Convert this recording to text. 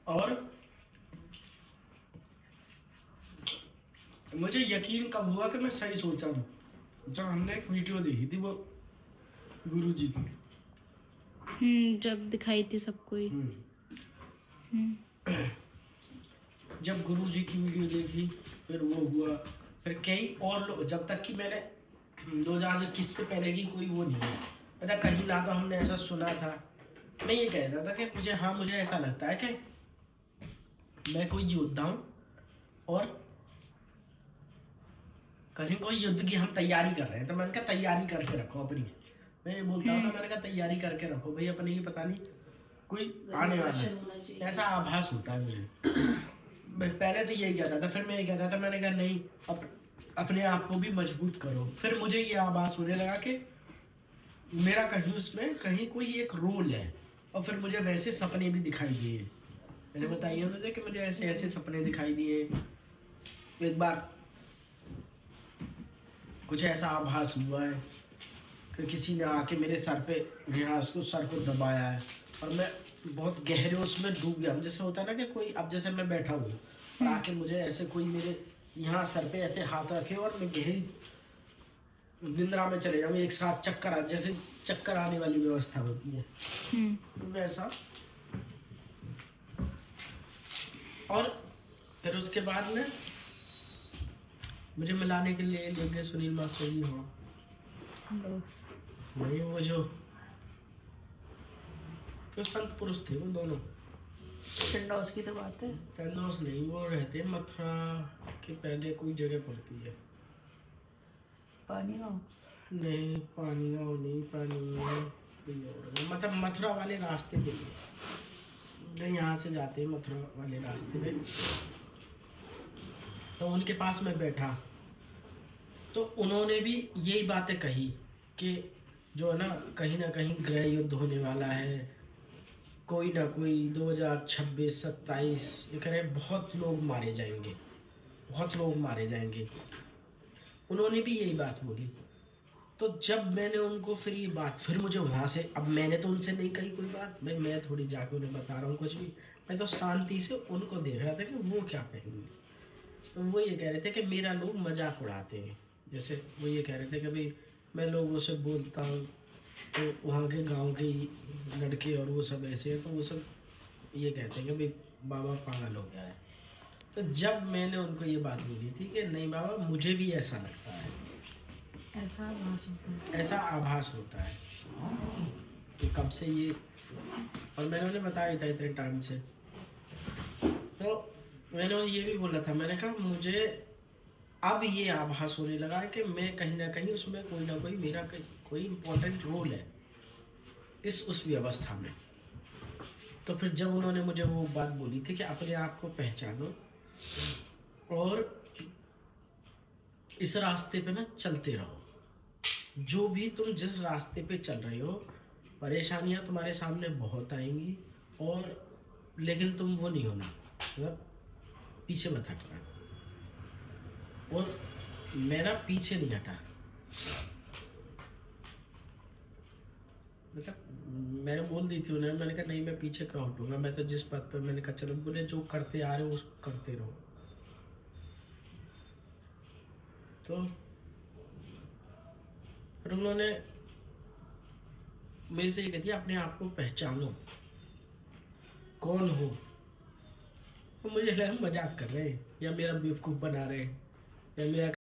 और मुझे यकीन कब हुआ कि मैं सही सोचा हूँ, जब हमने एक वीडियो देखी थी वो गुरुजी की। जब दिखाई थी सबको ही। जब गुरुजी की वीडियो देखी, फिर वो हुआ, फिर कई और लोग, जब तक कि मैंने 2021 से पहले की कोई वो नहीं है, पता कहीं ना तो हमने ऐसा सुना था। मैं ये कह रहा था कि मुझे ऐसा लगता है कि मैं कोई योद्धा हूँ और कहीं कोई युद्ध की हम तैयारी कर रहे हैं, तो मैंने कहा तैयारी करके रखो अपनी। मैं ये बोलता हूँ ना, मैंने कहा तैयारी करके रखो भाई अपनी, ही पता नहीं कोई आने वाला है, ऐसा आभास होता है मुझे। मैं पहले तो यही कहता था, फिर मैं ये कहता था, मैंने कहा नहीं, अपने आप को भी मजबूत करो। फिर मुझे ये आभास होने लगा कि मेरा कहीं उसमें कहीं कोई एक रोल है, और फिर मुझे वैसे सपने भी दिखाई दिए। मैंने बताइए मुझे कि मुझे ऐसे ऐसे सपने दिखाई दिए। एक बार कुछ ऐसा आभास हुआ है कि किसी ने आके मेरे सर पे, यहाँ उसको सर को दबाया है, और मैं बहुत गहरे उसमें डूब गया। जैसे होता है ना कि कोई, अब जैसे मैं बैठा हूँ और आके मुझे ऐसे कोई मेरे यहाँ सर पे ऐसे हाथ रखे और मैं गहरी निंद्रा में चले जाऊँ, एक साथ चक्कर जैसे चक्कर आने वाली व्यवस्था होती है वैसा। और फिर उसके बाद में मुझे मिलाने के लिए ले गए सुनील मास्टर जी। हाँ नहीं, वो जो संत पुरुष थे वो दोनों। टंडौस की तो बात है। टंडौस नहीं, वो रहते मथुरा के पहले कोई जगह पड़ती है। पानी गाँव नहीं, पानी गाँव नहीं, पानी मतलब मथुरा वाले रास्ते पे नहीं, यहाँ से जाते हैं मथुरा वाले रास्ते पे। तो उनके पास में बैठा तो उन्होंने भी यही बातें कही कि जो है ना कहीं गृह युद्ध होने वाला है, कोई ना कोई 2026 27 ये कह रहे बहुत लोग मारे जाएंगे, बहुत लोग मारे जाएंगे। उन्होंने भी यही बात बोली। तो जब मैंने उनको फिर ये बात, फिर मुझे वहाँ से, अब मैंने तो उनसे नहीं कही कोई बात भाई, मैं थोड़ी जाके उन्हें बता रहा हूँ कुछ भी, मैं तो शांति से उनको देख रहा था कि वो क्या कहेंगे। तो वो ये कह रहे थे कि मेरा लोग मजाक उड़ाते हैं। जैसे वो ये कह रहे थे कि भाई मैं लोगों से बोलता हूँ तो वहाँ के गांव के लड़के और वो सब ऐसे हैं, तो वो सब ये कहते हैं कि भाई बाबा पागल हो गया है। तो जब मैंने उनको ये बात बोली थी कि नहीं बाबा, मुझे भी ऐसा लगता है, ऐसा आभास होता है कि कब से ये, और मैंने उन्हें बताया था इतने टाइम से। तो मैंने ये भी बोला था, मैंने कहा मुझे अब ये आभास होने लगा है कि मैं कहीं ना कहीं उसमें कोई ना कोई मेरा कोई इम्पोर्टेंट रोल है उस व्यवस्था में। तो फिर जब उन्होंने मुझे वो बात बोली थी कि अपने आप को पहचानो और इस रास्ते पे ना चलते रहो, जो भी तुम जिस रास्ते पे चल रहे हो, परेशानियां तुम्हारे सामने बहुत आएंगी, और लेकिन तुम वो नहीं होना, मतलब पीछे मत हटना। और मेरा पीछे नहीं हटा, मतलब मैंने बोल दी थी उन्हें, मैंने कहा नहीं मैं पीछे क्यों हटूंगा, मैं तो जिस बात पर, मैंने कहा चलो, बोले जो करते आ रहे हो उसको करते रहो। तो फिर उन्होंने मेरे से ये कह दिया अपने आप को पहचानो, कौन हो। तो मुझे लगा मजाक कर रहे हैं या मेरा बेवकूफ़ बना रहे हैं या मेरा